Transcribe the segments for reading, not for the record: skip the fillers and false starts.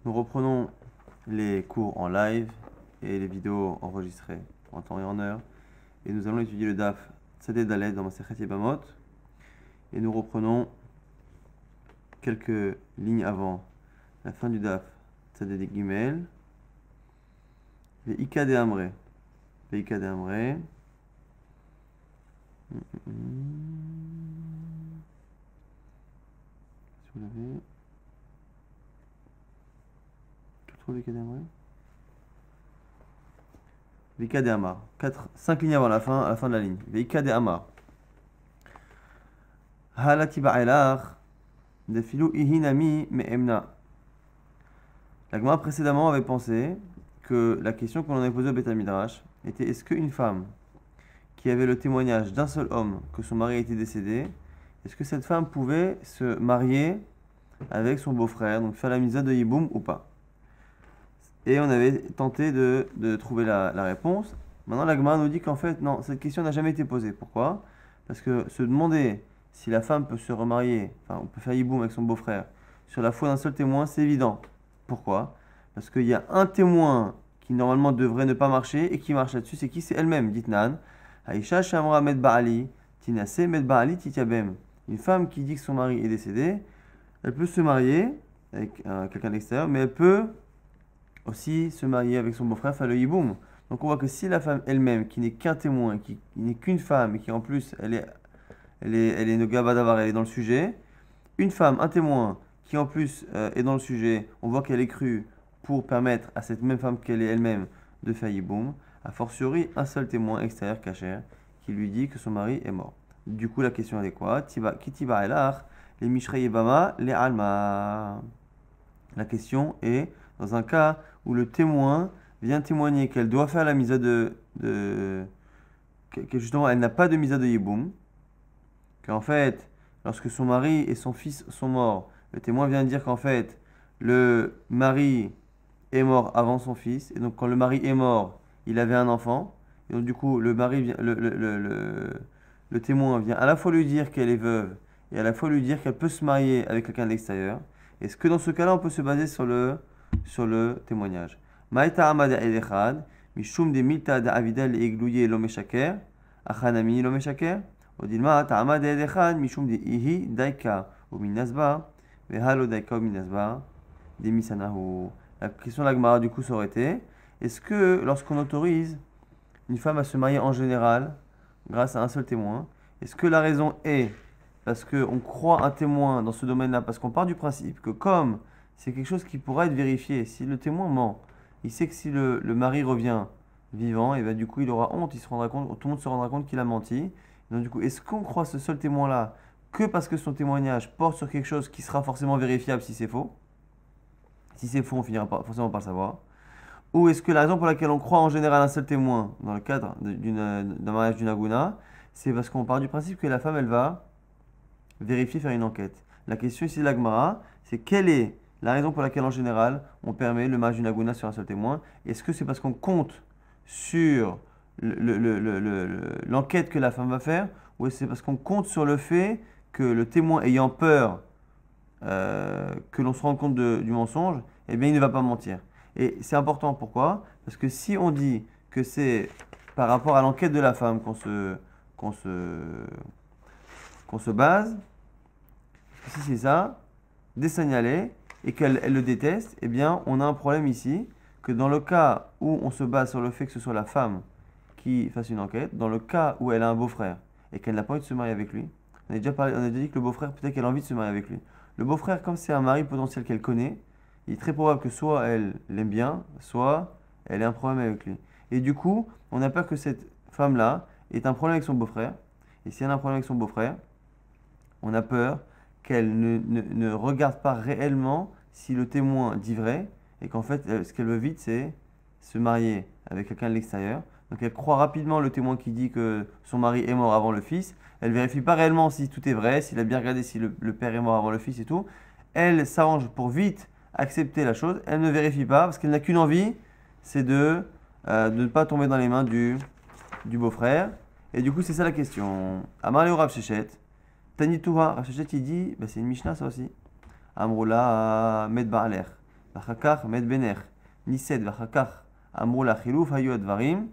Nous reprenons les cours en live et les vidéos enregistrées en temps et en heure. Et nous allons étudier le DAF Tzadé Dalet dans Masechet Yebamot. Et nous reprenons quelques lignes avant la fin du DAF Tzadé Gimel. Ve'ika de Amre. Ve'ika de Amre. Si vous l'avez. Tu trouves Ve'ika de Amre? Ve'ika de Amar. 5 lignes avant à la fin de la ligne. Ve'ika de Amar. Halati ba'elach. Defilu ihinami me'emna. La Gemara précédemment avait pensé que la question qu'on avait posée au Beth Midrash était: est-ce qu'une femme qui avait le témoignage d'un seul homme que son mari était décédé, est-ce que cette femme pouvait se marier avec son beau-frère, donc faire la misa de Yiboum ou pas? Et on avait tenté de trouver la réponse. Maintenant, la Gemara nous dit qu'en fait, non, cette question n'a jamais été posée. Pourquoi? Parce que se demander si la femme peut se remarier, enfin, on peut faire Yiboum avec son beau-frère, sur la foi d'un seul témoin, c'est évident. Pourquoi? Parce qu'il y a un témoin qui normalement devrait ne pas marcher et qui marche là-dessus. C'est qui? C'est elle-même. Dites Nan. Aïcha Shamra Med Baali, Tinase Med Baali Titiabem. Une femme qui dit que son mari est décédé, elle peut se marier avec quelqu'un d'extérieur, mais elle peut aussi se marier avec son beau-frère, faire le Yiboum. Donc on voit que si la femme elle-même, qui n'est qu'un témoin, qui n'est qu'une femme, et qui en plus, elle est Nogabadavar, elle est dans le sujet, une femme, un témoin, qui en plus est dans le sujet, on voit qu'elle est crue pour permettre à cette même femme qu'elle est elle-même de faire Yiboum, a fortiori un seul témoin extérieur caché qui lui dit que son mari est mort. Du coup, la question elle est quoi? Kitiba elach, les Mishrei Yebama, les Alma. La question est dans un cas où le témoin vient témoigner qu'elle doit faire la misa que justement elle n'a pas de misa de Yiboum, qu'en fait, lorsque son mari et son fils sont morts, le témoin vient dire qu'en fait, le mari est mort avant son fils, et donc quand le mari est mort, il avait un enfant, et donc du coup, le témoin vient à la fois lui dire qu'elle est veuve, et à la fois lui dire qu'elle peut se marier avec quelqu'un de l'extérieur. Est-ce que dans ce cas-là, on peut se baser sur le témoignage? Maïta amada elechad, mishum de milta da avidel eglouye lomeshaker, achanami lomeshaker, odilma ta'amada elechad, mishum de ihi daika ou minasba, vehalo daika ou minasba, de misanahu. La question de la Gemara du coup ça aurait été: est-ce que lorsqu'on autorise une femme à se marier en général grâce à un seul témoin, est-ce que la raison est parce qu'on croit un témoin dans ce domaine-là, parce qu'on part du principe que comme c'est quelque chose qui pourra être vérifié, si le témoin ment, il sait que si le mari revient vivant, et ben du coup il aura honte, il se rendra compte, tout le monde se rendra compte qu'il a menti. Donc du coup, est-ce qu'on croit ce seul témoin-là que parce que son témoignage porte sur quelque chose qui sera forcément vérifiable si c'est faux? Si c'est faux, on finira forcément par le savoir. Ou est-ce que la raison pour laquelle on croit en général un seul témoin dans le cadre d'un mariage d'une aguna, c'est parce qu'on part du principe que la femme, elle va vérifier, faire une enquête. La question ici de la Gemara, c'est quelle est la raison pour laquelle en général on permet le mariage d'une aguna sur un seul témoin? Est-ce que c'est parce qu'on compte sur l'enquête que la femme va faire, ou est-ce que c'est parce qu'on compte sur le fait que le témoin ayant peur que l'on se rende compte du mensonge, eh bien il ne va pas mentir. Et c'est important, pourquoi? Parce que si on dit que c'est par rapport à l'enquête de la femme qu'on se base, si c'est ça, désignaler, et qu'elle le déteste, eh bien on a un problème ici, que dans le cas où on se base sur le fait que ce soit la femme qui fasse une enquête, dans le cas où elle a un beau-frère et qu'elle n'a pas envie de se marier avec lui, on a déjà dit que le beau-frère, peut-être qu'elle a envie de se marier avec lui. Le beau-frère, comme c'est un mari potentiel qu'elle connaît, il est très probable que soit elle l'aime bien, soit elle ait un problème avec lui. Et du coup, on a peur que cette femme-là ait un problème avec son beau-frère. Et si elle a un problème avec son beau-frère, on a peur qu'elle ne regarde pas réellement si le témoin dit vrai, et qu'en fait, ce qu'elle veut vite, c'est se marier avec quelqu'un de l'extérieur. Donc elle croit rapidement le témoin qui dit que son mari est mort avant le fils. Elle vérifie pas réellement si tout est vrai, s'il a bien regardé si le père est mort avant le fils et tout. Elle s'arrange pour vite accepter la chose. Elle ne vérifie pas parce qu'elle n'a qu'une envie, c'est de ne pas tomber dans les mains du beau-frère. Et du coup, c'est ça la question. Amar Leo Rav Shechet, Tanituha, Rav Shechet il dit, c'est une Mishnah ça aussi. Amroula Med Ba'aler. vachakach med bener, nised vachakach amru la chiluf hayu advarim,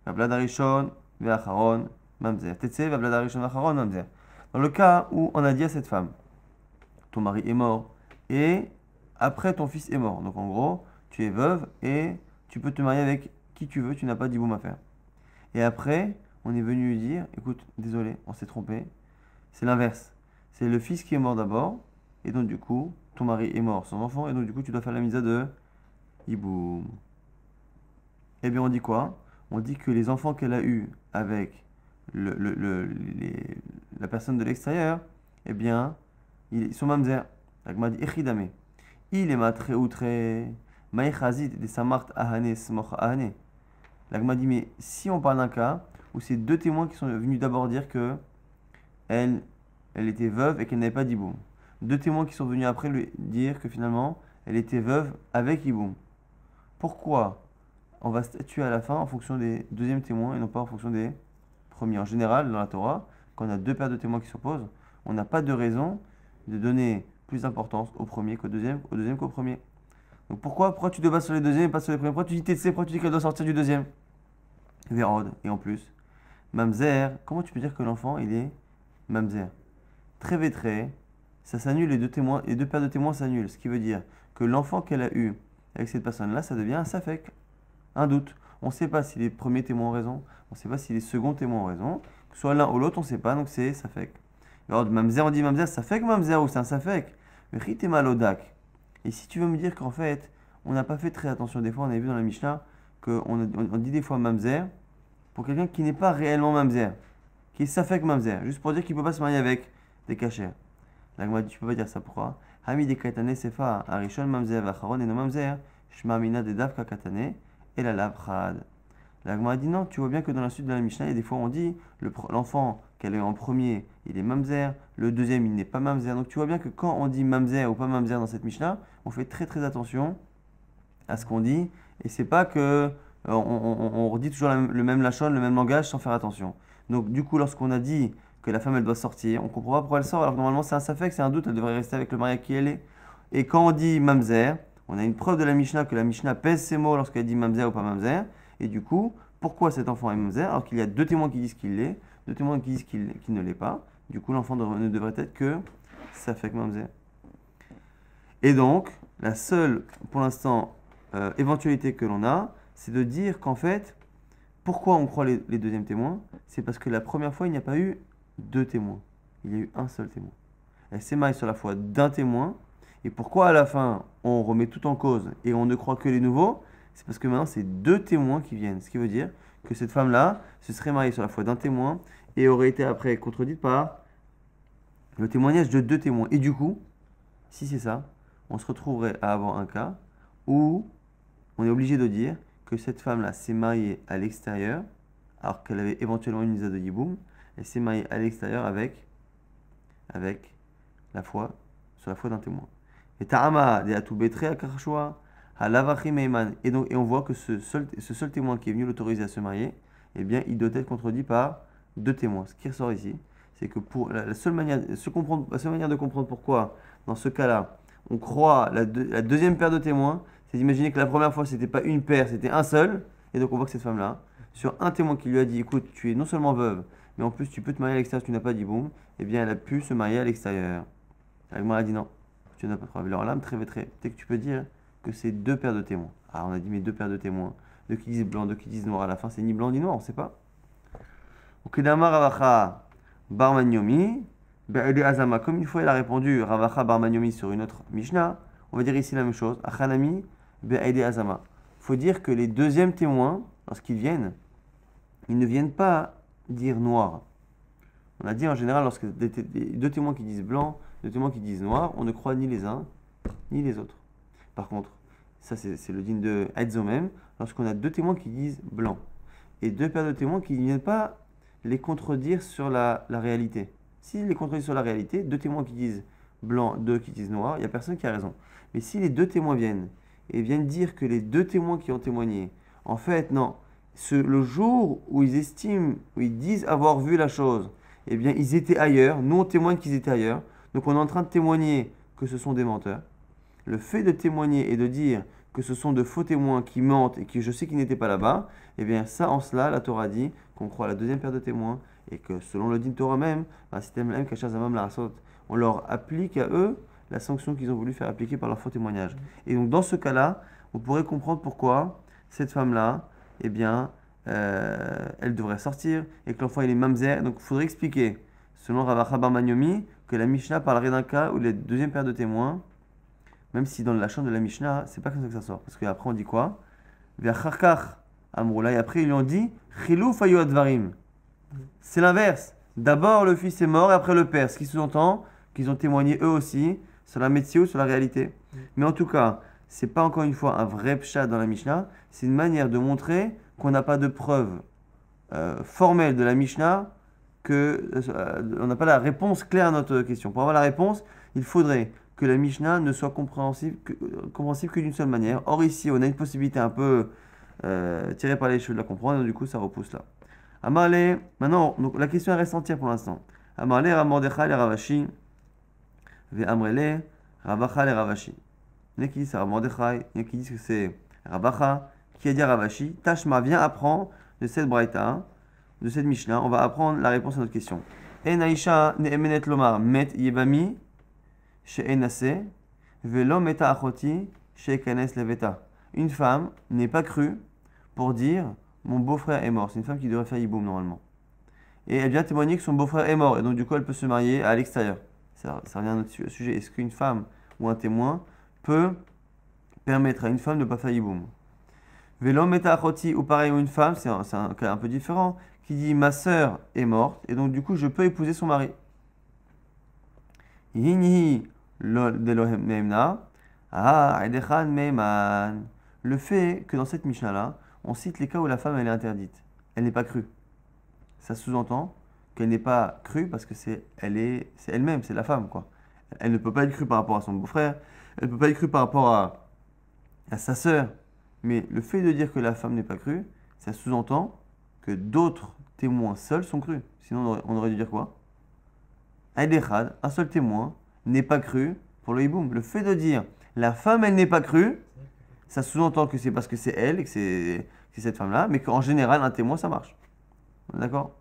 vablad arishon ve'acharon mamzer. Tetse vablad arishon ve'acharon mamzer. Dans le cas où on a dit à cette femme, ton mari est mort et après ton fils est mort. Donc en gros, tu es veuve et tu peux te marier avec qui tu veux, tu n'as pas d'hiboum à faire. Et après, on est venu lui dire, écoute, désolé, on s'est trompé. C'est l'inverse. C'est le fils qui est mort d'abord, et donc du coup, ton mari est mort, son enfant, et donc du coup, tu dois faire la misa de hiboum. Eh bien, on dit quoi? On dit que les enfants qu'elle a eus avec la personne de l'extérieur, eh bien, ils sont mamzer. La Gemara dit, echidame. Il est matre outre, maïchazit de samart ahane smoch ahane. La Gemara dit, mais si on parle d'un cas où c'est deux témoins qui sont venus d'abord dire que elle était veuve et qu'elle n'avait pas d'hiboum. Deux témoins qui sont venus après lui dire que finalement, elle était veuve avec hiboum. Pourquoi on va statuer à la fin en fonction des deuxièmes témoins et non pas en fonction des premiers? En général, dans la Torah, quand on a deux paires de témoins qui s'opposent, on n'a pas de raison de donner plus d'importance au premier qu'au deuxième qu'au premier. Donc pourquoi tu te bases sur les deuxièmes et pas sur les premiers? Pourquoi tu dis TC? Pourquoi tu dis qu'elle doit sortir du deuxième? Vérode, et en plus, mamzer, comment tu peux dire que l'enfant il est mamzer? Très vétré, ça s'annule, les deux paires de témoins s'annulent, ce qui veut dire que l'enfant qu'elle a eu avec cette personne-là, ça devient un safek, un doute. On ne sait pas si les premiers témoins ont raison, on ne sait pas si les seconds témoins ont raison, que ce soit l'un ou l'autre, on ne sait pas, donc c'est safek. Alors, mamzer, on dit mamzer, safek mamzer ou c'est un safek? Mais rit malodak. Et si tu veux me dire qu'en fait, on n'a pas fait très attention, des fois, on avait vu dans la Mishnah qu'on dit des fois mamzer pour quelqu'un qui n'est pas réellement mamzer, qui est safek mamzer, juste pour dire qu'il ne peut pas se marier avec des cachers. La Gemara dit, tu peux pas dire ça, pourquoi? Hami de katane sefa, arishon mamzer, vacharon et no mamzer, shma mina de davka katane, et la lavrad. La Gemara dit non, tu vois bien que dans la suite de la Mishnah, il y a des fois on dit l'enfant qu'elle est en premier, il est mamzer, le deuxième il n'est pas mamzer. Donc tu vois bien que quand on dit mamzer ou pas mamzer dans cette Mishnah, on fait très très attention à ce qu'on dit, et c'est pas que on redit toujours le même lachon, le même langage sans faire attention. Donc du coup, lorsqu'on a dit que la femme elle doit sortir, on comprend pas pourquoi elle sort, alors que normalement c'est un safek, c'est un doute, elle devrait rester avec le mari à qui elle est. Et quand on dit mamzer, on a une preuve de la Mishnah que la Mishnah pèse ses mots lorsqu'elle dit mamzer ou pas mamzer. Et du coup, pourquoi cet enfant est mamzer alors qu'il y a deux témoins qui disent qu'il l'est, deux témoins qui disent qu'il ne l'est pas. Du coup, l'enfant ne devrait être que safek mamzer. Et donc, la seule, pour l'instant, éventualité que l'on a, c'est de dire qu'en fait, pourquoi on croit les deuxièmes témoins? C'est parce que la première fois, il n'y a pas eu deux témoins. Il y a eu un seul témoin. Elle s'émaille sur la foi d'un témoin. Et pourquoi à la fin, on remet tout en cause et on ne croit que les nouveaux? C'est parce que maintenant, c'est deux témoins qui viennent. Ce qui veut dire que cette femme-là se serait mariée sur la foi d'un témoin et aurait été après contredite par le témoignage de deux témoins. Et du coup, si c'est ça, on se retrouverait à avoir un cas où on est obligé de dire que cette femme-là s'est mariée à l'extérieur, alors qu'elle avait éventuellement une misa de yiboum, elle s'est mariée à l'extérieur avec la foi, sur la foi d'un témoin. Et ta'ama de atu betre akarshua, halavachim eiman. Et on voit que ce seul témoin qui est venu l'autoriser à se marier, eh bien, il doit être contredit par deux témoins. Ce qui ressort ici, c'est que pour la seule manière de comprendre pourquoi, dans ce cas-là, on croit la deuxième paire de témoins, c'est d'imaginer que la première fois, c'était pas une paire, c'était un seul. Et donc, on voit que cette femme-là, sur un témoin qui lui a dit, écoute, tu es non seulement veuve, mais en plus, tu peux te marier à l'extérieur si tu n'as pas d'hiboum, eh bien, elle a pu se marier à l'extérieur. Agmar a dit non, tu n'as pas de preuve. Alors là, très très, peut-être que tu peux dire que c'est deux paires de témoins. Ah, on a dit, mais deux paires de témoins. Deux qui disent blanc, deux qui disent noir. À la fin, c'est ni blanc ni noir, on ne sait pas. Okidama Ravacha Barmanyomi, Be'ede Azama. Comme une fois, elle a répondu Ravacha Barmanyomi sur une autre Mishnah, on va dire ici la même chose. Achanami Be'ede Azama. Il faut dire que les deuxièmes témoins, lorsqu'ils viennent, ils ne viennent pas dire noir. On a dit en général, lorsque deux témoins qui disent blanc, deux témoins qui disent noir, on ne croit ni les uns ni les autres. Par contre, ça c'est le digne de Hadzomem, lorsqu'on a deux témoins qui disent blanc et deux paires de témoins qui ne viennent pas les contredire sur la réalité. S'ils les contredisent sur la réalité, deux témoins qui disent blanc, deux qui disent noir, il n'y a personne qui a raison. Mais si les deux témoins viennent dire que les deux témoins qui ont témoigné, en fait, non, le jour où ils estiment, où ils disent avoir vu la chose, eh bien, ils étaient ailleurs, nous on témoigne qu'ils étaient ailleurs, donc on est en train de témoigner que ce sont des menteurs. le fait de témoigner et de dire que ce sont de faux témoins qui mentent et que je sais qu'ils n'étaient pas là-bas, eh bien ça, en cela, la Torah dit qu'on croit à la deuxième paire de témoins et que selon le din Torah même, on leur applique à eux la sanction qu'ils ont voulu faire appliquer par leur faux témoignage. Et donc dans ce cas-là, on pourrait comprendre pourquoi cette femme-là, eh bien, elle devrait sortir et que l'enfant il est mamzer. Donc il faudrait expliquer, selon Ravacha Bar Manyomi, que la Mishnah parlerait d'un cas où les deuxième paire de témoins, même si dans la chambre de la Mishnah, c'est pas comme ça que ça sort. Parce qu'après on dit quoi? Ve'acharkach amroula. Et après ils lui ont dit Chiluf ayu advarim. C'est l'inverse. D'abord le fils est mort et après le père. Ce qui sous-entend qu'ils ont témoigné eux aussi sur la métier ou sur la réalité. Mais en tout cas, c'est pas encore une fois un vrai pshat dans la Mishnah. C'est une manière de montrer qu'on n'a pas de preuve formelle de la Mishnah, on n'a pas la réponse claire à notre question. Pour avoir la réponse, il faudrait que la Mishnah ne soit compréhensible que d'une seule manière. Or ici, on a une possibilité un peu tirée par les cheveux de la comprendre, et du coup, ça repousse là. Amarle, maintenant, donc, la question reste entière pour l'instant. Amarle, Ramordechai, le Ravashi, Ve Amrele, Ravacha, le Ravashi. Il y en a qui disent c'est Ramordechai, il y en a qui disent que c'est Ravacha, qui a dit Ravashi. Tashma, viens apprendre de cette braïta, de cette Mishnah, on va apprendre la réponse à notre question. En Aisha ne'emenet lomar met yebami she'enase velo meta achoti she'ekanes leveta. Une femme n'est pas crue pour dire mon beau-frère est mort. C'est une femme qui devrait faire yiboum normalement. Et elle vient témoigner que son beau-frère est mort et donc du coup elle peut se marier à l'extérieur. Ça revient à notre sujet. Est-ce qu'une femme ou un témoin peut permettre à une femme de ne pas faire yiboum? Velo meta achoti ou pareil ou une femme, c'est un cas un peu différent, qui dit ma sœur est morte et donc du coup je peux épouser son mari. Le fait que dans cette Mishnah là, on cite les cas où la femme elle est interdite, elle n'est pas crue. Ça sous-entend qu'elle n'est pas crue parce que c'est elle-même, c'est la femme quoi. Elle ne peut pas être crue par rapport à son beau-frère, elle ne peut pas être crue par rapport à sa sœur. Mais le fait de dire que la femme n'est pas crue, ça sous-entend que d'autres témoins seuls sont crus. Sinon, on aurait dû dire quoi? Aïdechad, un seul témoin, n'est pas cru pour le hiboum. Le fait de dire la femme, elle n'est pas crue, ça sous-entend que c'est parce que c'est elle et que c'est cette femme-là, mais qu'en général, un témoin, ça marche. D'accord?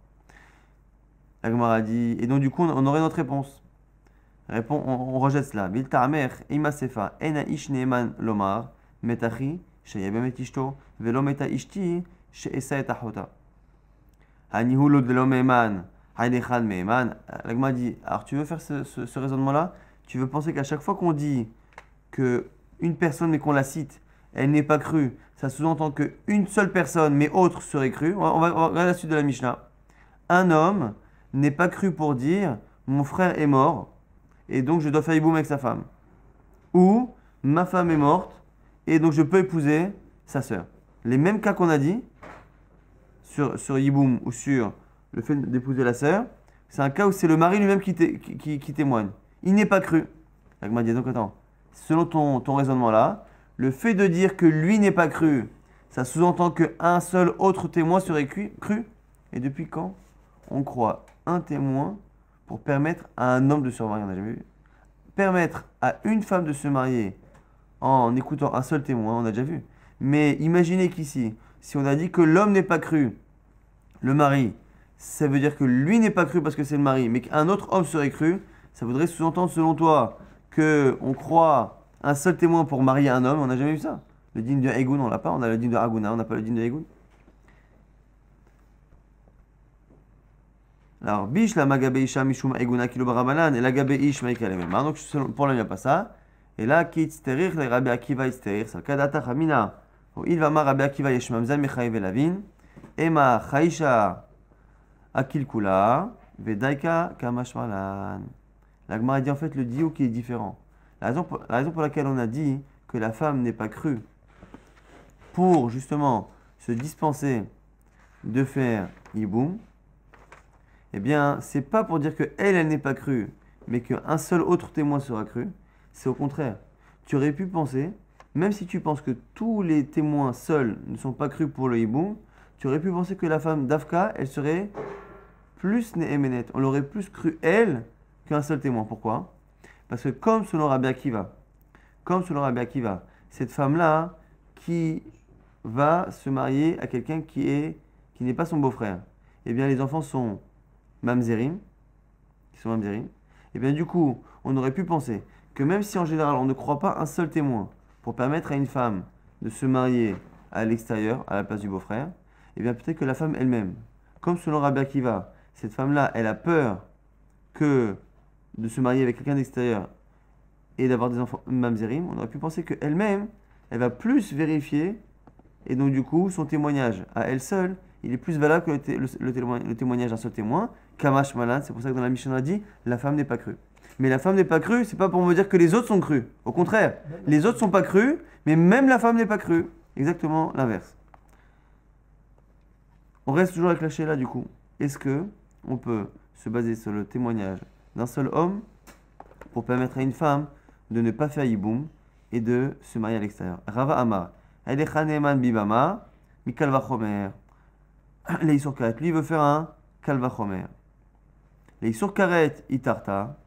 La Gemara dit, et donc du coup, on aurait notre réponse. On rejette cela. Bil ta'amer, ima sefa, ena ish neeman lomar, metachi, sheyebem et ishto, velo meta ishti, she'esa et ahota. Hanihulot velo meeman, haidechad meeman. La Gemara dit, alors tu veux faire ce raisonnement-là? Tu veux penser qu'à chaque fois qu'on dit qu'une personne, mais qu'on la cite, elle n'est pas crue, ça sous-entend qu'une seule personne, mais autre, serait crue. On va regarder la suite de la Mishnah. Un homme n'est pas cru pour dire mon frère est mort et donc je dois faire hiboum avec sa femme. Ou ma femme est morte et donc je peux épouser sa sœur. Les mêmes cas qu'on a dit sur hiboum ou sur le fait d'épouser la sœur, c'est un cas où c'est le mari lui-même qui témoigne. Il n'est pas cru. L'Agma dit donc attends, selon ton raisonnement là, le fait de dire que lui n'est pas cru, ça sous-entend qu'un seul autre témoin serait cru. Et depuis quand on croit un témoin pour permettre à un homme de se marier? On n'a jamais vu. Permettre à une femme de se marier en écoutant un seul témoin, on a déjà vu. Mais imaginez qu'ici, si on a dit que l'homme n'est pas cru, le mari, ça veut dire que lui n'est pas cru parce que c'est le mari, mais qu'un autre homme serait cru, ça voudrait sous-entendre selon toi qu'on croit un seul témoin pour marier un homme, on n'a jamais vu ça. Le din de Egoun, on l'a pas, on a le din de Aguna, on n'a pas le din de Egoun. Alors, bish la magabeisha mishum eguna kilo barabanan et la gabeish maïkalemema. Donc, pour là, il n'y a pas ça. Et là, kit sterir, le rabbi Akiva isterir, c'est le kadata chamina. Il va ma rabbi Akiva yeshmamzal mechaïv elavin. Ema chaïcha akilkula, vedaika kamashmalan. La Gemara dit en fait le diou qui est différent. La raison pour laquelle on a dit que la femme n'est pas crue pour justement se dispenser de faire hiboum, eh bien, c'est pas pour dire que elle n'est pas crue, mais qu'un seul autre témoin sera cru. C'est au contraire. Tu aurais pu penser, même si tu penses que tous les témoins seuls ne sont pas crus pour le hiboum, tu aurais pu penser que la femme d'Afka, elle serait plus ne'emenet. On l'aurait plus cru elle qu'un seul témoin. Pourquoi? Parce que comme selon Rabbi Akiva, comme selon Rabbi Akiva, cette femme-là qui va se marier à quelqu'un qui n'est pas son beau-frère, eh bien les enfants sont mamzerim, et bien du coup, on aurait pu penser que même si en général on ne croit pas un seul témoin pour permettre à une femme de se marier à l'extérieur, à la place du beau-frère, eh bien peut-être que la femme elle-même, comme selon Rabbi Akiva, cette femme-là, elle a peur de se marier avec quelqu'un d'extérieur et d'avoir des enfants mamzerim, on aurait pu penser qu'elle-même, elle va plus vérifier, et donc du coup, son témoignage à elle seule, il est plus valable que le témoignage d'un seul témoin. Kamash malade, c'est pour ça que dans la Mishnah on a dit, la femme n'est pas crue. Mais la femme n'est pas crue, c'est pas pour me dire que les autres sont crus. Au contraire, les autres sont pas crus, mais même la femme n'est pas crue. Exactement l'inverse. On reste toujours avec la Sheila du coup. Est-ce que on peut se baser sur le témoignage d'un seul homme pour permettre à une femme de ne pas faire yiboum et de se marier à l'extérieur? Rava Amar, Edechaneman Bibama, Mikal Vachomer. Les Issour Karet, lui il veut faire un Kalvachomer. Les Issour Karet, Itarta.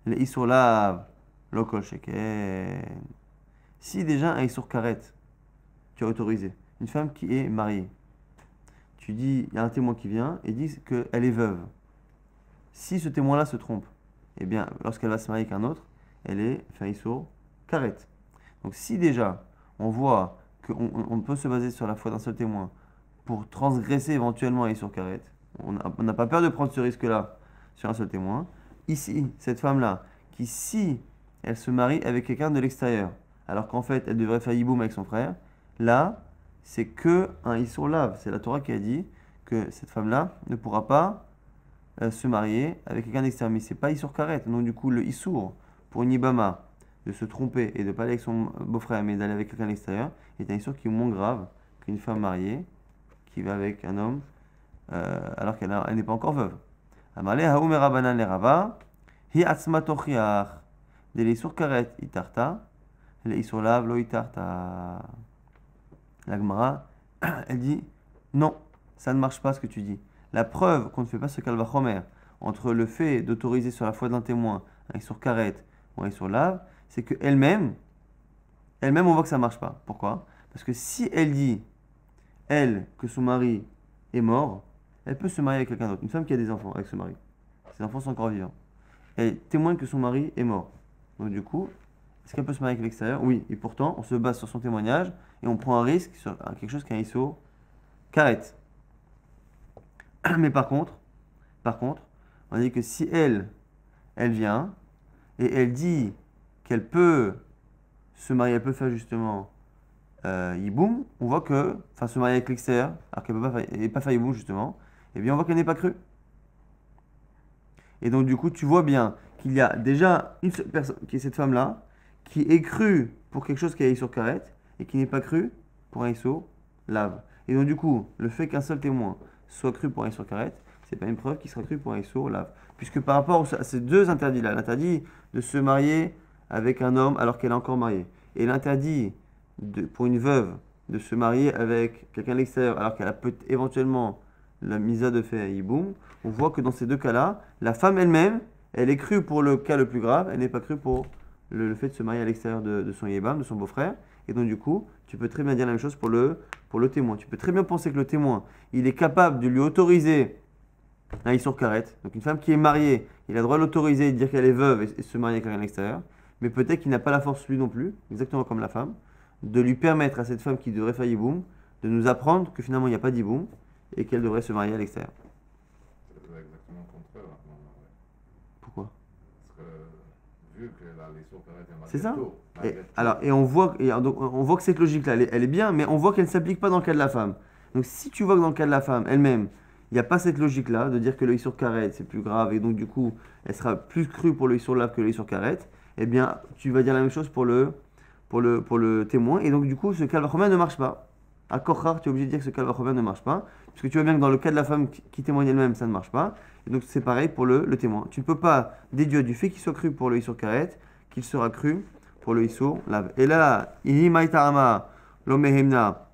Les Issour Lav, Lokol Sheken. Si déjà un Issour Karet, tu as autorisé, une femme qui est mariée, tu dis, il y a un témoin qui vient et dit qu'elle est veuve. Si ce témoin-là se trompe, eh bien, lorsqu'elle va se marier avec un autre, elle est fait un Issour Karet. Donc si déjà on voit qu'on peut se baser sur la foi d'un seul témoin pour transgresser éventuellement un Issour Karet, on n'a pas peur de prendre ce risque-là sur un seul témoin. Ici, cette femme-là, qui si elle se marie avec quelqu'un de l'extérieur, alors qu'en fait elle devrait faire yiboum avec son frère, là, c'est que un Issour Lav. C'est la Torah qui a dit que cette femme-là ne pourra pas se marier avec quelqu'un d'extérieur. Mais c'est pas Issour Karet. Donc du coup, le Issour pour une Ibama de se tromper et de pas aller avec son beau-frère, mais d'aller avec quelqu'un d'extérieur, est un Issour qui est moins grave qu'une femme mariée qui va avec un homme alors qu'elle n'est pas encore veuve. Amale haoum erabanan le rava, hi atzma tochiach, de l'Issour Karet itarta, le Issour Lav lo itarta. La Gemara, elle dit non, ça ne marche pas ce que tu dis. La preuve qu'on ne fait pas ce kalvachomer entre le fait d'autoriser sur la foi d'un témoin un Issour Karet ou un Issour Lav, c'est qu'elle-même, on voit que ça ne marche pas. Pourquoi? Parce que si elle dit, elle, que son mari est mort, elle peut se marier avec quelqu'un d'autre. Une femme qui a des enfants avec ce mari. Ses enfants sont encore vivants. Elle témoigne que son mari est mort. Donc du coup, est-ce qu'elle peut se marier avec l'extérieur? Oui. Et pourtant, on se base sur son témoignage et on prend un risque sur quelque chose qui est un Issour Karet. Mais par contre, on dit que si elle vient et elle dit qu'elle peut se marier, elle peut faire justement yiboum, on voit que, enfin se marier avec l'extérieur, alors qu'elle ne peut pas faire yiboum justement, eh bien on voit qu'elle n'est pas crue. Et donc du coup, tu vois bien qu'il y a déjà une seule personne, qui est cette femme-là, qui est crue pour quelque chose qui est Issour Karet, et qui n'est pas crue pour un Issour Lav. Et donc du coup, le fait qu'un seul témoin soit cru pour un Issour Karet, c'est pas une preuve qu'il sera cru pour un Issour Lav. Puisque par rapport à ces deux interdits-là, l'interdit de se marier avec un homme alors qu'elle est encore mariée, et l'interdit pour une veuve de se marier avec quelqu'un de l'extérieur alors qu'elle a peut éventuellement la misa de faire yiboum, on voit que dans ces deux cas-là, la femme elle-même, elle est crue pour le cas le plus grave, elle n'est pas crue pour le fait de se marier à l'extérieur de son yébam, de son beau-frère. Et donc du coup, tu peux très bien dire la même chose pour le témoin. Tu peux très bien penser que le témoin, il est capable de lui autoriser un Issour Karet. Donc une femme qui est mariée, il a le droit de l'autoriser et de dire qu'elle est veuve et se marier avec quelqu'un à l'extérieur. Mais peut-être qu'il n'a pas la force lui non plus, exactement comme la femme, de lui permettre à cette femme qui devrait faire yiboum de nous apprendre que finalement il n'y a pas d'yiboum et qu'elle devrait se marier à l'extérieur. C'est exactement le contraire. Pourquoi? Parce que vu que l'Issour Karet est C'est ça. malgré tout, Et on voit que cette logique-là, elle est bien, mais on voit qu'elle ne s'applique pas dans le cas de la femme. Donc si tu vois que dans le cas de la femme elle-même, il n'y a pas cette logique-là de dire que le Issour Karet c'est plus grave et donc du coup elle sera plus crue pour le Issour Lav que le Issour Karet, eh bien tu vas dire la même chose pour le témoin et donc du coup ce kalvachomer ne marche pas. À Kochar, tu es obligé de dire que ce kalvachomer ne marche pas, puisque tu vois bien que dans le cas de la femme qui témoigne elle-même, ça ne marche pas. Et donc c'est pareil pour le témoin. Tu ne peux pas déduire du fait qu'il soit cru pour le Issour Karet qu'il sera cru pour le Issour Lav. Et là, Ihi Maïtarama, Lomehemna,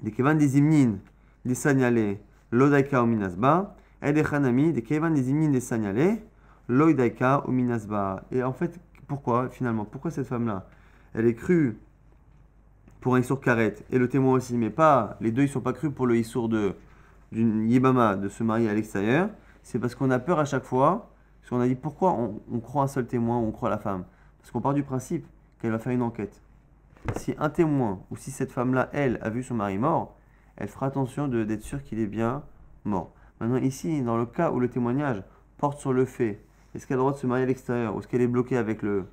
des Kevan des Imnin, des Sanyale, Lodaika ou Minasba, et des Hanami, des Kevan des Imnin, des Sanyale, Lodaika ou Minasba. Et en fait, pourquoi finalement? Pourquoi cette femme-là elle est crue pour un issour karet et le témoin aussi, mais pas, les deux ils sont pas crus pour le issour d'une yibama de se marier à l'extérieur, c'est parce qu'on a peur à chaque fois, parce qu'on a dit pourquoi on croit un seul témoin ou on croit la femme. Parce qu'on part du principe qu'elle va faire une enquête. Si un témoin ou si cette femme-là, elle, a vu son mari mort, elle fera attention d'être sûre qu'il est bien mort. Maintenant ici, dans le cas où le témoignage porte sur le fait, est-ce qu'elle a le droit de se marier à l'extérieur ou est-ce qu'elle est bloquée avec le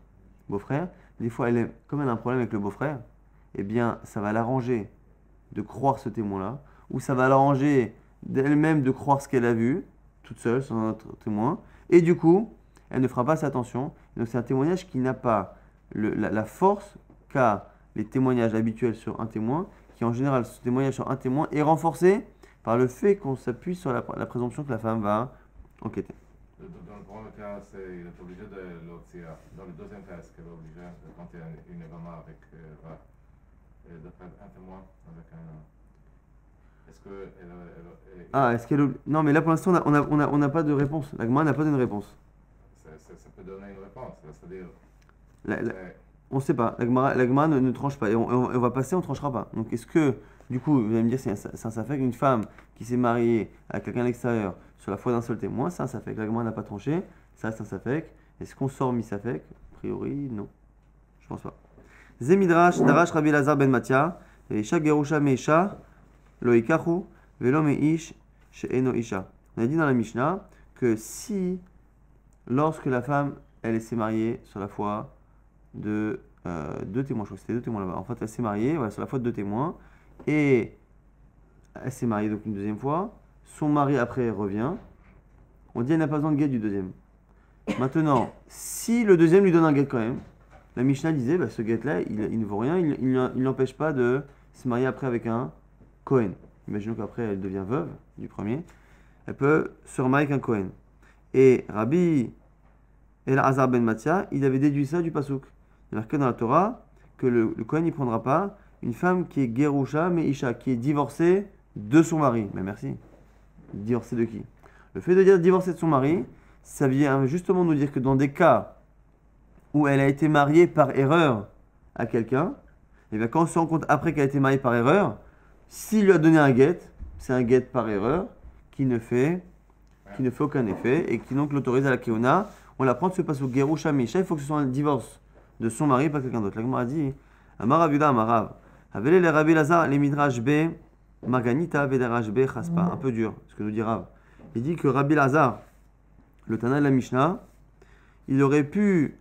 beau-frère, des fois, comme elle a un problème avec le beau-frère, eh bien, ça va l'arranger de croire ce témoin-là, ou ça va l'arranger d'elle-même de croire ce qu'elle a vu, toute seule, sans un autre témoin, et du coup, elle ne fera pas assez attention. Donc, c'est un témoignage qui n'a pas la force qu'a les témoignages habituels sur un témoin, qui en général, ce témoignage sur un témoin est renforcé par le fait qu'on s'appuie sur la présomption que la femme va enquêter. Dans le premier cas, il est obligé de l'obtenir. Dans le deuxième cas, est-ce qu'elle est obligée de compter une événement avec un témoin avec un. Est-ce que Est-ce qu'elle... Non, mais là pour l'instant, on n'a pas de réponse. La Gemara n'a pas donné de réponse. Ça peut donner une réponse, c'est-à-dire. On ne sait pas. La Gemara ne tranche pas. Et on va passer, on ne tranchera pas. Donc est-ce que, du coup, vous allez me dire, c'est un safek, une femme qui s'est mariée à quelqu'un à l'extérieur sur la foi d'un seul témoin, c'est un safek. La Gemara n'a pas tranché, ça c'est un safek. Est-ce qu'on sort mi-safek? A priori, non. Je pense pas. Zemidrash, Darash Rabbi Lazar ben Matia, Isha Gerusha Meisha, Lo Ikachu, Velo Meish, She'eno Isha. On a dit dans la Mishnah que si, lorsque la femme, elle s'est mariée sur la foi de deux témoins, je crois que c'était deux témoins là-bas. En fait, elle s'est mariée voilà, sur la foi de deux témoins et elle s'est mariée donc une deuxième fois. Son mari après revient. On dit elle n'a pas besoin de guet du deuxième. Maintenant, si le deuxième lui donne un guet quand même, la Mishnah disait bah, ce guet-là, il ne vaut rien, il n'empêche pas de se marier après avec un Kohen. Imaginons qu'après elle devient veuve du premier. Elle peut se remarier avec un Kohen. Et Rabbi El-Azar ben Matia, il avait déduit ça du Pasuk. Il y a marqué dans la Torah que le Kohen ne prendra pas une femme qui est Gerusha mais Isha, qui est divorcée de son mari. Mais merci. Divorcée de qui? Le fait de dire divorcée de son mari, ça vient justement nous dire que dans des cas où elle a été mariée par erreur à quelqu'un, et bien quand on se rend compte après qu'elle a été mariée par erreur, s'il lui a donné un guet, c'est un guet par erreur qui ne fait aucun effet et qui donc l'autorise à la Keuna. On la prend de ce passe au Gerusha Misha, il faut que ce soit un divorce de son mari, pas quelqu'un d'autre. La Gemara dit Amarav Yuda Amarav. Avele le Rabbi Lazar, les Midrash B, Marganita, Vedrash B, Chaspa. Un peu dur, ce que nous dit Rav. Il dit que Rabbi Lazar, le Tana de la Mishnah, il aurait pu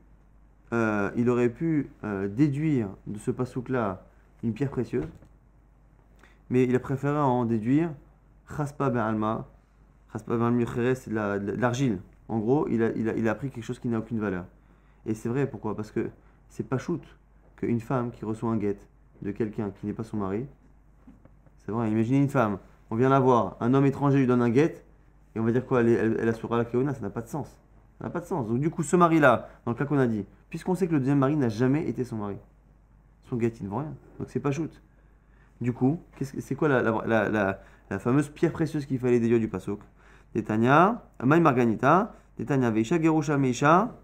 déduire de ce pasouk-là une pierre précieuse, mais il a préféré en déduire Chaspa ben Alma. Chaspa ben Alma, c'est de l'argile. En gros, il a appris quelque chose qui n'a aucune valeur. Et c'est vrai, pourquoi? Parce que c'est pas shoot qu'une femme qui reçoit un guet de quelqu'un qui n'est pas son mari, c'est vrai, imaginez une femme, on vient la voir, un homme étranger lui donne un guet, et on va dire quoi, elle assurera la Keuna, ça n'a pas de sens. Ça n'a pas de sens. Donc du coup, ce mari-là, dans le cas qu'on a dit, puisqu'on sait que le deuxième mari n'a jamais été son mari, son guet, il ne vaut rien. Donc c'est pas shoot. Du coup, c'est quoi la fameuse pierre précieuse qu'il fallait déduire du pasuk? Detania, Amay Marganita, Detania Veisha Gerusha Meisha,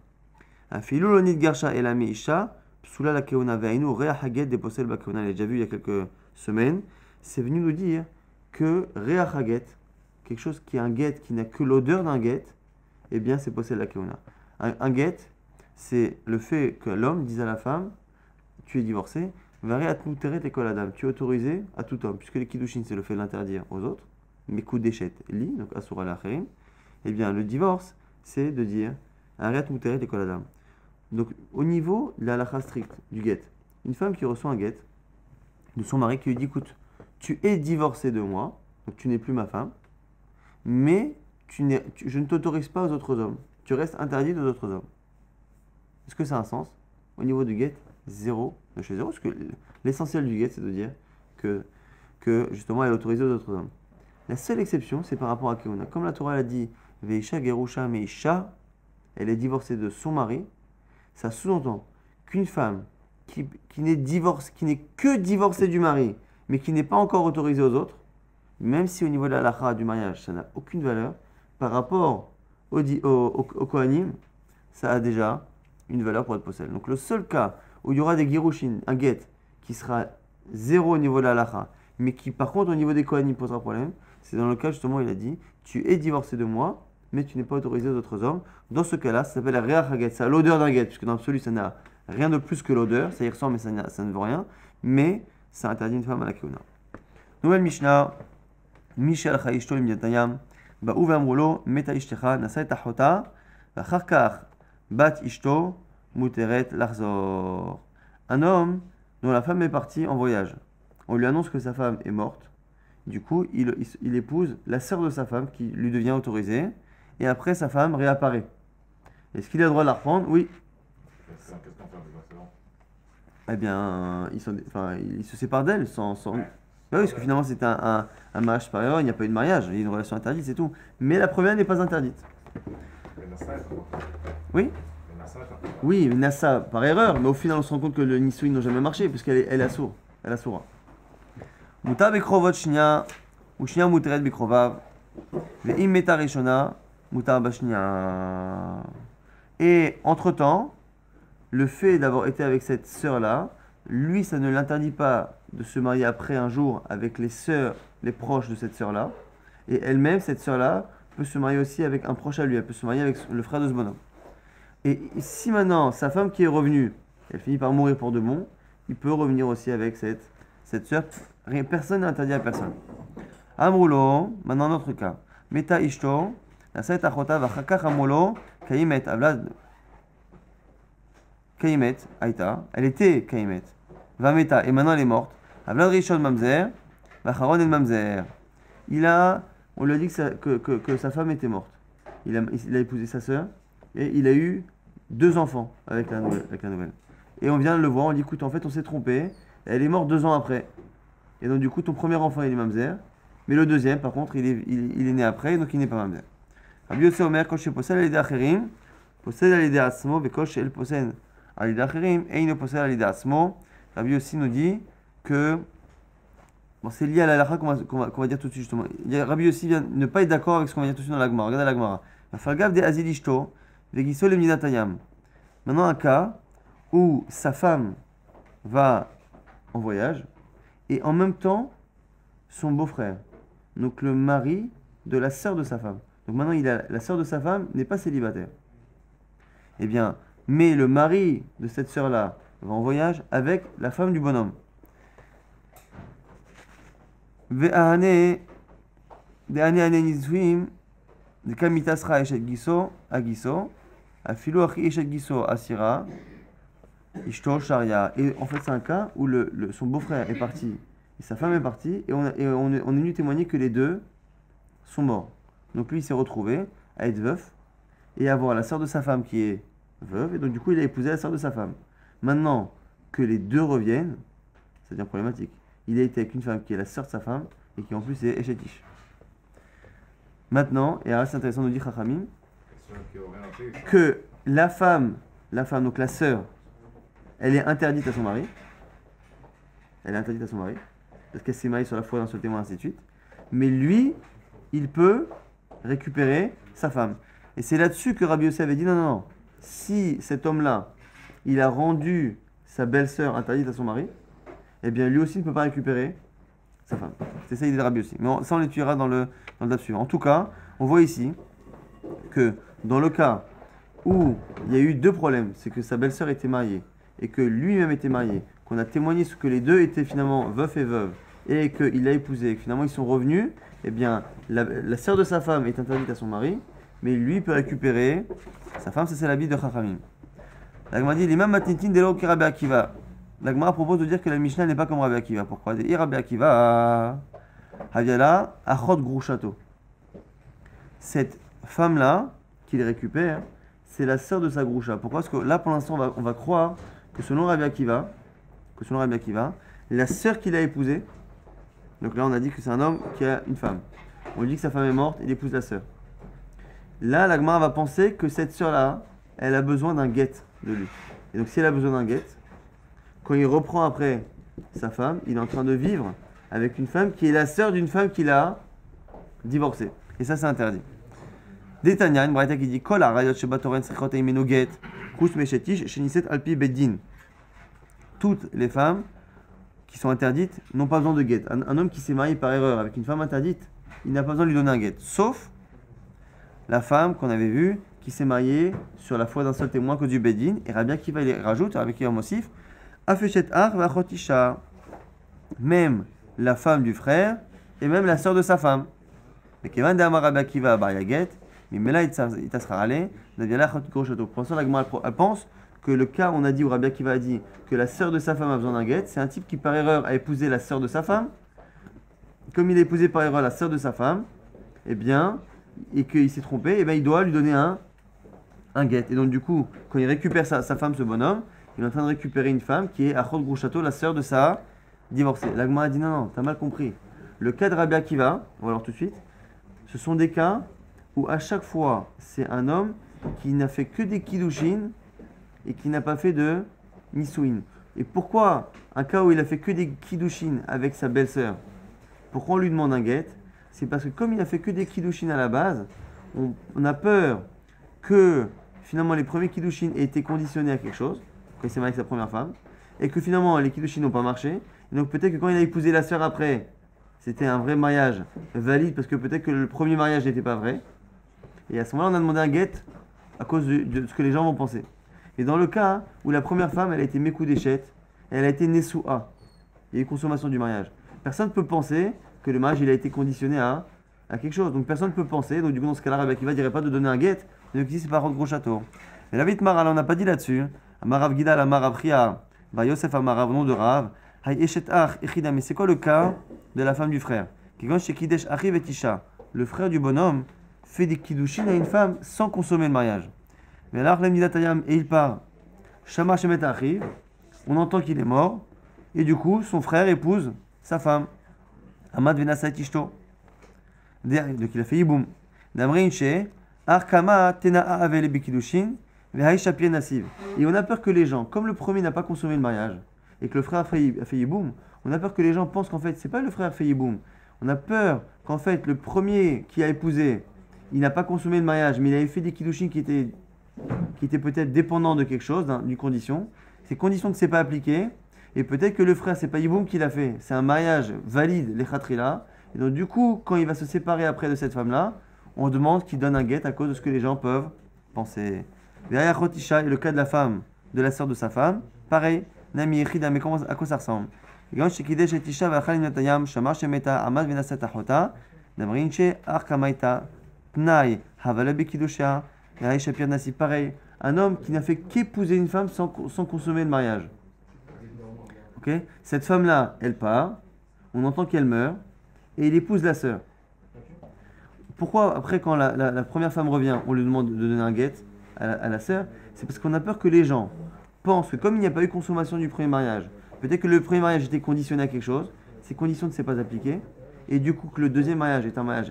Afilou Lonit Garsha Ela Meisha, Psula la Keuna Veinu, Rea Haget dépossède la Keuna. On l'a déjà vu il y a quelques semaines. C'est venu nous dire que Rea Haget, quelque chose qui est un guet qui n'a que l'odeur d'un guet, eh bien c'est possède la Keuna. Un guet, c'est le fait que l'homme dise à la femme tu es divorcé, Vareat Muteret et Koladam, tu es autorisé à tout homme, puisque les Kiddushin c'est le fait de l'interdire aux autres. Mais coup d'échette, li, donc asura l'acherim, eh bien le divorce, c'est de dire arrête muteret et koladam. Donc au niveau de la halakha stricte du guet, une femme qui reçoit un guet de son mari qui lui dit écoute, tu es divorcé de moi, donc tu n'es plus ma femme, mais je ne t'autorise pas aux autres hommes, tu restes interdit aux autres hommes. Est-ce que ça a un sens? Au niveau du guet, zéro de chez zéro, parce que l'essentiel du guet c'est de dire que justement elle est autorisée aux autres hommes. La seule exception, c'est par rapport à Keuna. Comme la Torah l'a dit, Veisha Gerusha Meisha, elle est divorcée de son mari. Ça sous-entend qu'une femme qui n'est que divorcée du mari, mais qui n'est pas encore autorisée aux autres, même si au niveau de la halakha du mariage, ça n'a aucune valeur, par rapport au Kohanim, ça a déjà une valeur pour être possède. Donc le seul cas où il y aura des girushin, un get, qui sera zéro au niveau de la halacha, mais qui par contre au niveau des Kohanim posera problème, c'est dans le cas justement il a dit, tu es divorcé de moi, mais tu n'es pas autorisé aux autres hommes. Dans ce cas-là, ça s'appelle la reach haget, ça a l'odeur d'un get, puisque dans l'absolu ça n'a rien de plus que l'odeur, ça y ressemble mais ça ne veut rien, mais ça interdit une femme à la keuna. Nouvelle Mishnah, Mishal Chaishto Limyatayam, Ba'u Vamrulo, Meta Ishtecha, Nasai Tahota, Vacharkach, Bat Ishto, Muteret Larzor. Un homme dont la femme est partie en voyage. On lui annonce que sa femme est morte. Du coup, il épouse la sœur de sa femme qui lui devient autorisée. Et après, sa femme réapparaît. Est-ce qu'il a le droit de la reprendre? Oui. Qu'est-ce qu'on fait avec la sœur? Eh bien, il se sépare d'elle sans... Bah oui, parce que finalement, c'est un mariage par erreur, il n'y a pas eu de mariage, il y a une relation interdite, c'est tout. Mais la première n'est pas interdite. Oui? Oui, Nassa par erreur, mais au final, on se rend compte que le Nisouin n'a jamais marché, puisqu'elle est assourde. Elle est assourde. Muta bekrovot shnia, ou shnia muteret bekrovav, ve'im meta rishona, muta bashnia. Et entre-temps, le fait d'avoir été avec cette sœur-là, lui, ça ne l'interdit pas de se marier après un jour avec les sœurs, les proches de cette sœur-là. Et elle-même, cette sœur-là, peut se marier aussi avec un proche à lui. Elle peut se marier avec le frère de ce bonhomme. Et si maintenant, sa femme qui est revenue, elle finit par mourir pour de bon, il peut revenir aussi avec cette sœur. Personne n'est interdit à personne. Amrulo, maintenant notre cas. Meta ishto, la saït achota vachakach amulo, kaimet, avlad. Kaimet, aïta, elle était kaimet. Va meta, et maintenant elle est morte. Avlad rishon mamzer, vacharon el mamzer. On lui a dit que sa femme était morte. Il a épousé sa sœur, et il a eu 2 enfants avec la nouvelle. Et on vient le voir, on dit écoute, en fait on s'est trompé, elle est morte 2 ans après. Et donc du coup ton premier enfant il est mamzer, mais le deuxième par contre il est né après, donc il n'est pas mamzer. Rabbi Yossé Omer, kosh possède al-idé acherim, possède al-idé asmo, ve kosh el possède al-idé acherim, et il ne possède al-idé asmo. Rabbi Yossé nous dit que, bon c'est lié à la halakha qu'on va dire tout de suite justement. Rabbi Yossé vient ne pas être d'accord avec ce qu'on va dire tout de suite dans la Gemara. Regardez la Gemara. Falgav de azilishto, vegiso le minatayam. Maintenant un cas où sa femme va en voyage, et en même temps son beau-frère, donc le mari de la sœur de sa femme. Donc maintenant la sœur de sa femme n'est pas célibataire. Eh bien, mais le mari de cette sœur-là va en voyage avec la femme du bonhomme. Ve'ahane de'ane ane nizvim de kamitasra eshet giso agiso afilu achi eshet giso asira. Ishto Sharia. Et en fait, c'est un cas où son beau-frère est parti et sa femme est partie, et on est venu témoigner que les deux sont morts. Donc lui, il s'est retrouvé à être veuf et à avoir la sœur de sa femme qui est veuve, et donc du coup, il a épousé la sœur de sa femme. Maintenant que les deux reviennent, ça devient problématique. Il a été avec une femme qui est la sœur de sa femme et qui en plus est Eshetish. Maintenant, et alors c'est intéressant de dire Chachamim, que la femme, donc la sœur, elle est interdite à son mari. Elle est interdite à son mari. Parce qu'elle s'est mariée sur la foi d'un seul témoin, ainsi de suite. Mais lui, il peut récupérer sa femme. Et c'est là-dessus que Rabbi Yossé avait dit non. Si cet homme-là, il a rendu sa belle-sœur interdite à son mari, eh bien lui aussi ne peut pas récupérer sa femme. C'est ça l'idée de Rabbi Yossé. Mais ça, on l'étudiera dans le date suivant. En tout cas, on voit ici que dans le cas où il y a eu 2 problèmes, c'est que sa belle-sœur était mariée et que lui-même était marié, qu'on a témoigné que les deux étaient finalement veuf et veuve, et qu'il l'a épousé, et que finalement ils sont revenus, eh bien, la sœur de sa femme est interdite à son mari, mais lui peut récupérer sa femme, ça c'est l'habit de Chachamim. La Gemara dit, l'imam matnitin delo ki Rabbi Akiva. La Gemara propose de dire que la Mishnah n'est pas comme Rabbi Akiva. Pourquoi? Rabbi Akiva, Haviala, Achot Grushato. Cette femme-là, qu'il récupère, c'est la sœur de sa Grusha. Pourquoi? Parce que là, pour l'instant, on va croire que selon Rabbi Akiva, la sœur qu'il a épousée, donc là on a dit que c'est un homme qui a une femme. On dit que sa femme est morte, il épouse la sœur. Là, la Gemara va penser que cette sœur-là, elle a besoin d'un guet de lui. Et donc si elle a besoin d'un guet, quand il reprend après sa femme, il est en train de vivre avec une femme qui est la sœur d'une femme qu'il a divorcée. Et ça, c'est interdit. Détania, une braïta qui dit Kol arayot shebatoren srichot eimeno get, kus meshetish sheniset alpi beddin. toutes les femmes qui sont interdites n'ont pas besoin de guet. Un homme qui s'est marié par erreur avec une femme interdite, il n'a pas besoin de lui donner un guet. Sauf la femme qu'on avait vue qui s'est mariée sur la foi d'un seul témoin que du Bedin. Et Rabbi Akiva il rajoute, avec Yom Mosif, Afeshet Ar va Chotisha. Même la femme du frère et même la sœur de sa femme. Mais Kevan de Amar Rabbi Akiva Bar Yaget, mais Mela Itasra Ale, Naviala Chot Goshato. Pour l'instant, la Gemara elle pense que le cas, on a dit, où Rabbi Akiva a dit que la sœur de sa femme a besoin d'un guet, c'est un type qui par erreur a épousé la sœur de sa femme. Comme il a épousé par erreur la sœur de sa femme, eh bien, et qu'il s'est trompé, eh bien, il doit lui donner un guet. Et donc, du coup, quand il récupère sa femme, ce bonhomme, il est en train de récupérer une femme qui est Achot Grouchato, la sœur de sa divorcée. La Gemara a dit non, t'as mal compris. Le cas de Rabbi Akiva, on va voir tout de suite, ce sont des cas où à chaque fois, c'est un homme qui n'a fait que des kiddushin et qui n'a pas fait de nisuin. Et pourquoi un cas où il a fait que des kiddushin avec sa belle-sœur, pourquoi on lui demande un guet? C'est parce que comme il a fait que des kiddushin à la base, on a peur que finalement les premiers kiddushin aient été conditionnés à quelque chose, quand il s'est marié avec sa première femme, et que finalement les kiddushin n'ont pas marché. Et donc peut-être que quand il a épousé la sœur après, c'était un vrai mariage valide parce que peut-être que le premier mariage n'était pas vrai. Et à ce moment-là, on a demandé un guet à cause de ce que les gens vont penser. Et dans le cas où la première femme, elle a été Mekou Déchette, elle a été Nessoua, il y a eu consommation du mariage. Personne ne peut penser que le mariage il a été conditionné à quelque chose. Donc personne ne peut penser. Donc du coup, dans ce cas-là, Rabbi Akiva ne dirait pas de donner un guet. Donc ici, c'est pas gros château. Mais la Vitmar, on n'a pas dit là-dessus. Amarav Gidal, Amarav Ria, Ba Yosef Amarav, nom de Rav. Hay Eshet Ach, Echida. Mais c'est quoi le cas de la femme du frère? Kigon chez Kidesh Achiv et Tisha. Le frère du bonhomme fait des kiddushin à une femme sans consommer le mariage. Mais alors, et il part. Shama Shemet Achiv. On entend qu'il est mort. Et du coup, son frère épouse sa femme. Amad Venasa Tishto. Donc il a fait Yiboum. Damrein She. Arkama Tena'a Avele Bikidushin. Vehai Shapien Nasiv. Et on a peur que les gens, comme le premier n'a pas consommé le mariage, et que le frère a fait Yiboum, on a peur que les gens pensent qu'en fait, c'est pas le frère qui a fait Yiboum. On a peur qu'en fait, le premier qui a épousé, il n'a pas consommé le mariage, mais il avait fait des kiddushin qui étaient peut-être dépendants de quelque chose, d'une condition. Ces conditions ne s'est pas appliquées, et peut-être que le frère, c'est pas Yiboum qui l'a fait, c'est un mariage valide, les khatrila. Et donc, du coup, quand il va se séparer après de cette femme-là, on demande qu'il donne un guet à cause de ce que les gens peuvent penser. Derrière Chotisha, et le cas de la femme, de la sœur de sa femme, pareil, Nami Echida, mais à quoi ça ressemble? Quand Shekidesh et Tisha Vachal Natayam, Shamar Shemeta, Amad Venasat Achota, Damrinche, Arkamaita, Tnai, Havalabi Kidusha, Yaisha Pierre Nassi, pareil, un homme qui n'a fait qu'épouser une femme sans consommer le mariage. Ok? Cette femme-là, elle part, on entend qu'elle meurt, et il épouse la sœur. Pourquoi, après, quand la première femme revient, on lui demande de donner un guet à la sœur? C'est parce qu'on a peur que les gens pensent que comme il n'y a pas eu consommation du premier mariage, peut-être que le premier mariage était conditionné à quelque chose, ces conditions ne s'est pas appliquées, et du coup que le deuxième mariage est un mariage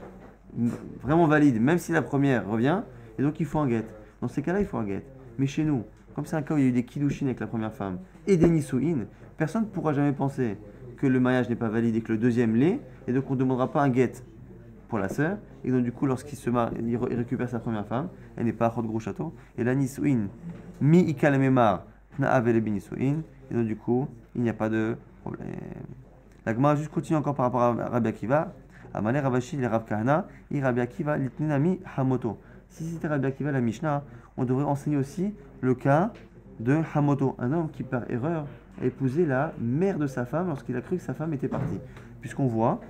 vraiment valide, même si la première revient, et donc il faut un guet. Dans ces cas-là, il faut un guet. Mais chez nous, comme c'est un cas où il y a eu des kiddushin avec la première femme, et des nisuin, personne ne pourra jamais penser que le mariage n'est pas valide et que le deuxième l'est, et donc on ne demandera pas un guet pour la sœur, et donc du coup lorsqu'il se marie, il récupère sa première femme, elle n'est pas à Chod Gros Château, et la nisuin, mi ikal memar, na avele binisuin, et donc du coup, il n'y a pas de problème. La Gemara juste continue encore par rapport à Rabbi Akiva. Amale Ravashi le Rav Kahana, et Rabbi Akiva l'itninami hamoto. Si c'était Rabbi Akiva la Mishnah, on devrait enseigner aussi le cas de hamoto, un homme qui par erreur a épousé la mère de sa femme lorsqu'il a cru que sa femme était partie. Puisqu'on voit,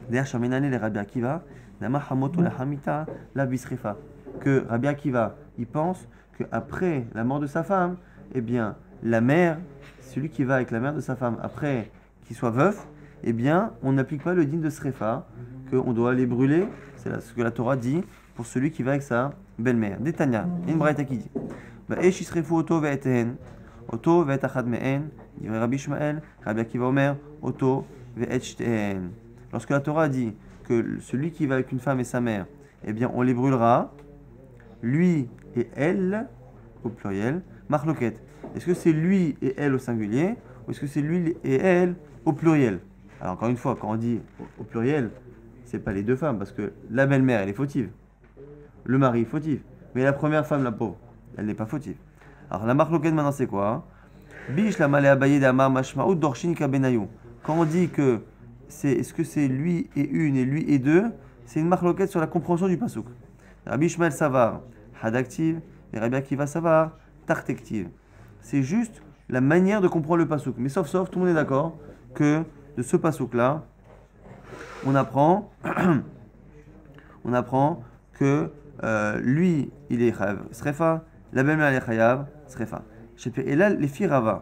derrière Shamenane le Rabbi Akiva, Nama hamoto la hamita la bisrefa, que Rabbi Akiva, il pense qu'après la mort de sa femme, eh bien, la mère, celui qui va avec la mère de sa femme après qu'il soit veuf, eh bien, on n'applique pas le din de Srefa, qu'on doit les brûler, c'est ce que la Torah dit, pour celui qui va avec sa belle-mère. Détania, il y a une braïta qui dit Esh Yisrefu Oto ve'eten, Oto ve'et achad me'en, dirait Rabbi Ishmael, Rabbi Akiva Omer, Oto ve'et shteen. Lorsque la Torah dit que celui qui va avec une femme et sa mère, eh bien, on les brûlera, lui et elle, au pluriel, marloquette. Est-ce que c'est lui et elle au singulier ou est-ce que c'est lui et elle au pluriel? Alors encore une fois, quand on dit au pluriel, c'est pas les deux femmes parce que la belle-mère elle est fautive, le mari est fautif, mais la première femme, la pauvre, elle n'est pas fautive. Alors la marloquette maintenant c'est quoi? Bish la malé abaye d'amar mashmaout dorshin kabenayu. Quand on dit que est-ce que c'est lui et une et lui et deux, c'est une marloquette sur la compréhension du pasouk. Rabbi Ishmael Savar, hadaktiv, et Rabbi Akiva Savar, tartektiv. C'est juste la manière de comprendre le pasouk. Mais sauf, tout le monde est d'accord que de ce pasouk-là, on apprend que lui, il est chayav srefa, la belle-mère, elle est chayav srefa. Et là, les filles Rava.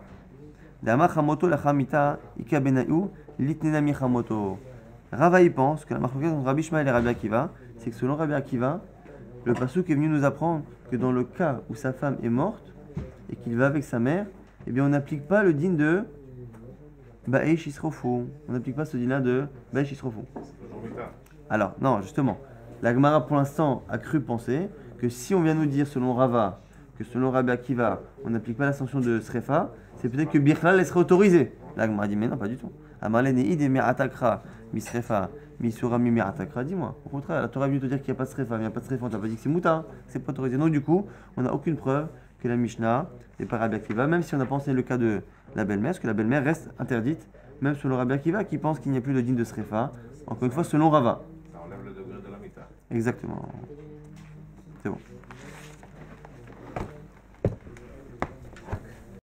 Rava, il pense que la marloquette entre Rabbi Ishmael et Rabbi Akiva, c'est que selon Rabbi Akiva, le pasouk est venu nous apprendre que dans le cas où sa femme est morte et qu'il va avec sa mère, eh bien on n'applique pas le din de Ba'esh Yisrofu. On n'applique pas ce din-là de Ba'esh Yisrofu. Alors, non, justement, la Gemara pour l'instant a cru penser que si on vient nous dire selon Rava, que selon Rabbi Akiva, on n'applique pas la sanction de Srefa, c'est peut-être que Birklal elle serait autorisée. La Gemara dit mais non, pas du tout. Amalene id et atakra mi Srefa. Misurami Miratakra, dis-moi. Au contraire, la Torah vient te dire qu'il n'y a pas de srefa, il n'y a pas de srefa, on t'a pas dit que c'est mouta, que c'est pas autorisé. Donc du coup, on n'a aucune preuve que la Mishnah n'est pas Rabbi Akiva, même si on a pensé le cas de la belle-mère, parce que la belle-mère reste interdite, même selon Rabbi Akiva qui pense qu'il n'y a plus de digne de srefa, encore une fois selon Rava. Ça enlève le degré de la mita. Exactement. C'est bon.